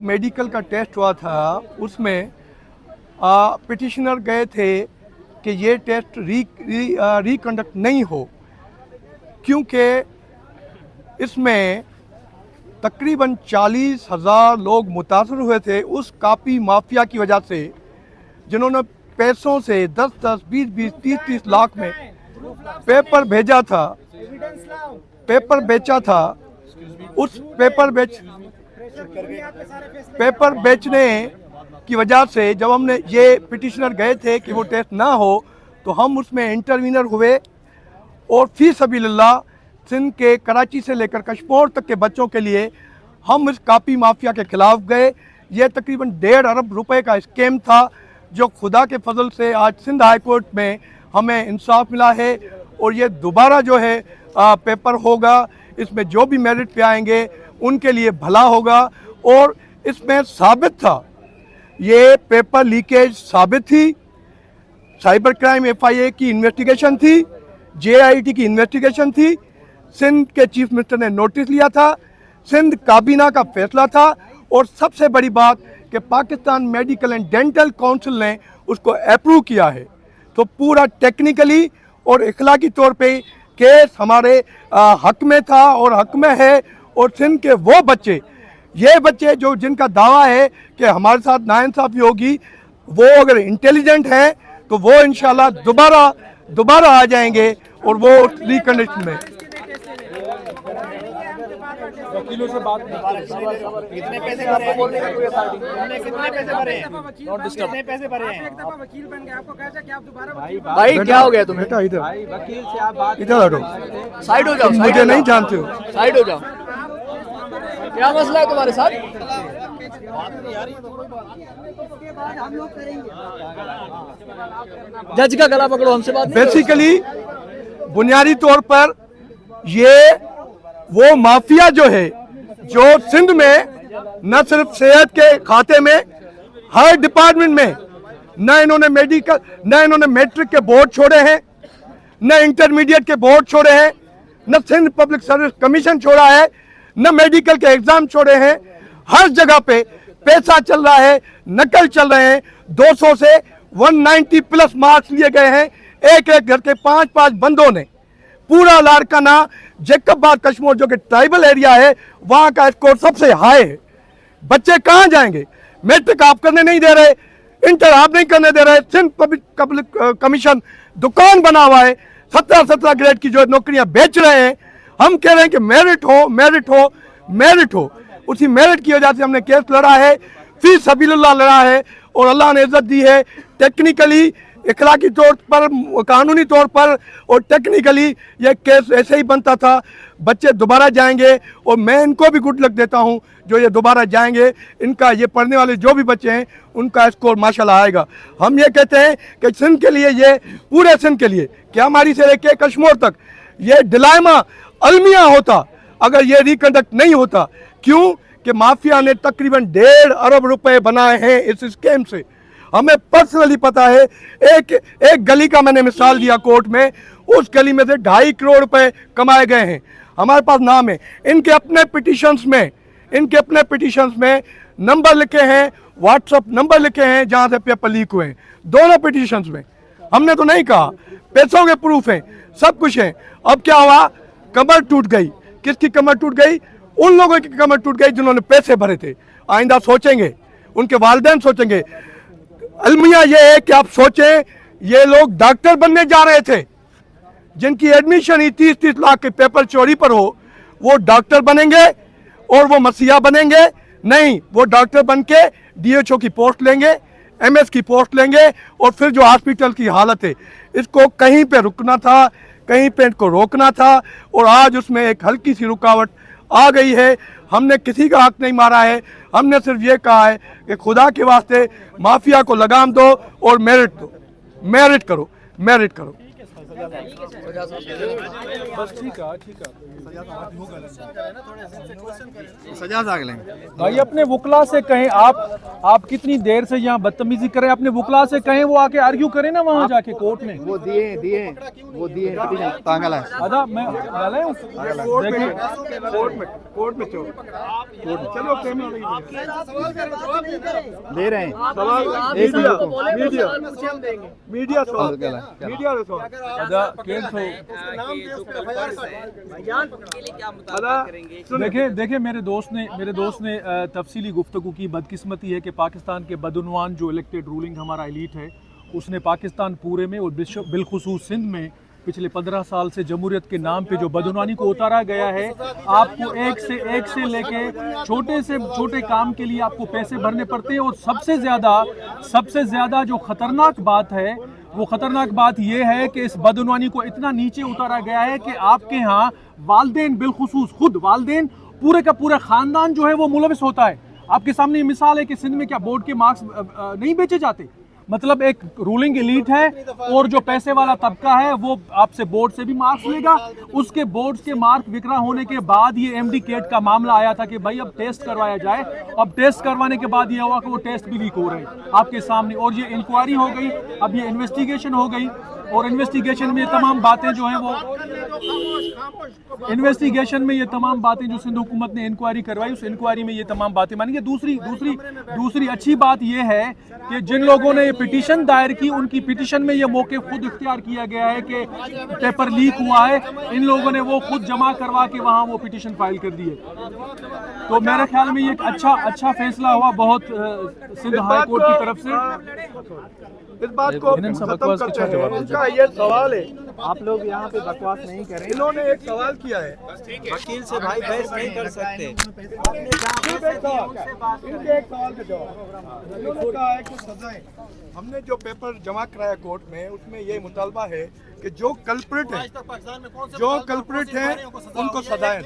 Medical का test हुआ था उसमें पिटिशनर गए थे कि ये टेस्ट रिकंडक्ट नहीं हो, क्योंकि इसमें तकरीबन 40,000 लोग मुतासर हुए थे उस कापी माफिया की वजह से, जिन्होंने पैसों से 10-10, 20-20, 30-30 लाख में पेपर भेजा था, पेपर बेचा था। उस पेपर बेचने की वजह से जब हमने ये पिटिशनर गए थे कि वो टेस्ट ना हो, तो हम उसमें इंटरवीनर हुए और फी सबीलिल्लाह सिंध के कराची से लेकर कश्मीर तक के बच्चों के लिए हम इस कापी माफिया के खिलाफ गए। ये तकरीबन 1.5 अरब रुपए का स्कैम था, जो खुदा के फजल से आज सिंध हाई कोर्ट में हमें इंसाफ मिला है और ये दोबारा जो है पेपर होगा। इसमें जो भी मेरिट पे आएंगे उनके लिए भला होगा। और इसमें साबित था, ये पेपर लीकेज साबित थी, साइबर क्राइम FIA की इन्वेस्टिगेशन थी, JIT की इन्वेस्टिगेशन थी, सिंध के चीफ मिनिस्टर ने नोटिस लिया था, सिंध काबीना का फैसला था, और सबसे बड़ी बात कि Pakistan medical and dental council ने उसको अप्रूव किया है। तो पूरा टेक्निकली और इखलाकी तौर पे केस हमारे हक में था और हक में है। और सिंध के वो बच्चे, ये बच्चे जो जिनका दावा है कि हमारे साथ नाइंसाफ़ी होगी, वो अगर इंटेलिजेंट हैं तो वो इंशाल्लाह दोबारा आ जाएंगे और वो रिकंडीशन में। वकीलों से बात कितने पैसे भरे हैं? वकील बन गए, आपको कैसा कि आप दोबारा भाई क्या हो गया तुम्हें? बेटा इधर वकील से आप बात इधर हटो, साइड हो जाओ, मुझे नहीं जानते हो। साइड हो जाओ। क्या मसला है तुम्हारे साथ? जज का गला पकड़ो, हमसे बात नहीं करो। बेसिकली बुनियादी तौर पर ये वो माफिया जो है, जो सिंध में न सिर्फ सेहत के खाते में, हर डिपार्टमेंट में, न इन्होंने मेडिकल, न इन्होंने मैट्रिक के बोर्ड छोड़े हैं, न इंटरमीडिएट के बोर्ड छोड़े हैं, न सिंध पब्लिक सर्विस कमीशन छोड़ा है, न मेडिकल के एग्जाम छोड़े हैं। हर जगह पे पैसा चल रहा है, नकल चल रहे हैं। 200 से 190 प्लस मार्क्स लिए गए हैं। एक एक घर के 5-5 बंदों ने पूरा लारकाना जैकबाद कश्मीर जो कि ट्राइबल एरिया है, वहां का स्कोर सबसे हाई है। बच्चे कहां जाएंगे? मैट्रिक आप करने नहीं दे रहे, इंटर आप नहीं करने दे रहे। सिंध पब्लिक कमीशन दुकान बना हुआ है, 17 ग्रेड की जो नौकरियां बेच रहे हैं। हम कह रहे हैं कि मेरिट हो, मेरिट हो, मेरिट हो। उसी मेरिट की वजह से हमने केस लड़ा है, फी सबीलुल्लाह लड़ा है, और अल्लाह ने इज्जत दी है। टेक्निकली, इखलाकी तौर पर, कानूनी तौर पर और टेक्निकली ये केस ऐसे ही बनता था। बच्चे दोबारा जाएंगे और मैं इनको भी गुड लक देता हूँ जो ये दोबारा जाएंगे। इनका ये पढ़ने वाले जो भी बच्चे हैं उनका स्कोर माशाल्लाह आएगा। हम ये कहते हैं कि सिंध के लिए, ये पूरे सिंध के लिए, क्या हमारी से लेके कश्मीर तक ये डिलाइमा अलमिया होता अगर ये रिकंडक्ट नहीं होता। क्यों कि माफिया ने तकरीबन 1.5 अरब रुपए बनाए हैं इस स्कैम से। हमें पर्सनली पता है। एक गली का मैंने मिसाल दिया कोर्ट में, उस गली में से 2.5 करोड़ रुपए कमाए गए हैं। हमारे पास नाम है। इनके अपने पिटिशंस में नंबर लिखे हैं, व्हाट्सएप नंबर लिखे हैं जहां से पेपर लीक हुए हैं, दोनों पिटिशंस में। हमने तो नहीं कहा, पैसों के प्रूफ हैं, सब कुछ है। अब क्या हुआ? कमर टूट गई। किसकी कमर टूट गई? उन लोगों की कमर टूट गई जिन्होंने पैसे भरे थे। आइंदा सोचेंगे, उनके वालिदैन सोचेंगे। अलमिया ये है कि आप सोचें, ये लोग डॉक्टर बनने जा रहे थे, जिनकी एडमिशन ही 30-30 लाख के पेपर चोरी पर हो, वो डॉक्टर बनेंगे और वो मसीहा बनेंगे? नहीं, वो डॉक्टर बन के DHO की पोस्ट लेंगे, MS की पोस्ट लेंगे, और फिर जो हॉस्पिटल की हालत है, इसको कहीं पे रुकना था, कहीं पे इनको रोकना था, और आज उसमें एक हल्की सी रुकावट आ गई है। हमने किसी का हक नहीं मारा है, हमने सिर्फ ये कहा है कि खुदा के वास्ते माफिया को लगाम दो और मेरिट दो, मेरिट करो, मेरिट करो। बस ठीक है। सजा साग लेंगे भाई अपने वकला से कहें, आप आप कितनी देर से यहाँ बदतमीजी कर रहे हैं? अपने वकला से कहें वो आके आर्ग्यू करें ना वहाँ जाके कोर्ट में। वो दिए तांगल है अदा मैं डाले हूँ देखिए कोर्ट में चलो दे रहे हैं मीडिया अदा केस हो देखिए मेरे दोस्त ने तफसीली गुफ्तगू की। बदकिस्मती है कि पाकिस्तान के बदउनवान जो इलेक्टेड रूलिंग हमारा एलीट है उसने पाकिस्तान पूरे में और बिलखुसूस सिंध में पिछले 15 साल से जमहूरियत के नाम पे जो बदउनवानी को उतारा गया है। आपको एक से लेके छोटे से छोटे काम के लिए आपको पैसे भरने पड़ते हैं। और सबसे ज़्यादा जो ख़तरनाक बात है वो ख़तरनाक बात यह है कि इस बदउनवानी को इतना नीचे उतारा गया है कि आपके यहाँ वालदेन बिलखुसूस खुद वालदेन पूरे का पूरा ख़ानदान जो है वो मुलविस होता है। आपके सामने ये मिसाल है कि सिंध में क्या बोर्ड के मार्क्स नहीं बेचे जाते? मतलब एक रूलिंग एलीट है और जो पैसे वाला तबका है वो आपसे बोर्ड से भी मार्क्स लेगा। उसके बोर्ड के मार्क विकरा होने के बाद ये एमडी केट का मामला आया था कि भाई अब टेस्ट करवाया जाए। अब टेस्ट करवाने के बाद ये हुआ कि वो टेस्ट भी लीक हो रहे हैं आपके सामने। और ये इंक्वायरी हो गई, अब ये इन्वेस्टिगेशन हो गई और इन्वेस्टिगेशन में ये तमाम बातें जो हैं वो जो सिंध हुकूमत ने इंक्वायरी करवाई उस इंक्वायरी में ये तमाम बातें मानी गई। दूसरी अच्छी बात ये है कि जिन लोगों ने ये पिटीशन दायर की उनकी पिटीशन में ये मौके खुद इख्तियार किया गया है कि पेपर लीक हुआ है। इन लोगों ने वो खुद जमा करवा के वहाँ वो पिटीशन फाइल कर दिए। तो मेरे ख्याल में ये एक अच्छा फैसला हुआ बहुत सिंध हाई कोर्ट की तरफ से। इस बात को खत्म करते हैं। उनका ये सवाल है, आप लोग यहाँ पे बकवास नहीं करें। इन्होंने एक सवाल किया है, वकील से भाई बहस नहीं कर सकते। इनके एक सवाल का जवाब इन्होंने कहा है कि सजाएं। हमने जो पेपर जमा कराया कोर्ट में उसमें ये मुतालबा है कि जो कल्प्रिट है उनको सजाएं।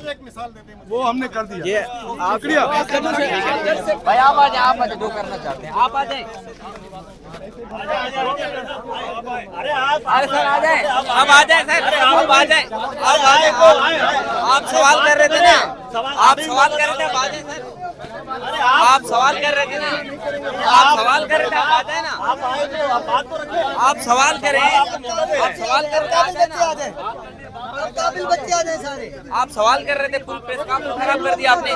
वो हमने कर दिया। शुक्रिया भाई आप आ जाए जो करना चाहते हैं आप आ जाए। अरे सर आ जाए, अब आ जाए सर, अब आ जाए, आप सवाल कर रहे थे ना, आप सवाल कर रहे थे, अब आ जाए सर, आप सवाल कर रहे थे ना, आप सवाल कर रहे थे, आप आ जाए ना, आप सवाल करें, आप सवाल कर रहे थे ना, बच्चे आ जाए सारे, आप सवाल कर रहे थे, फुल प्रेस कॉन्फ्रेंस खराब कर दिया आपने।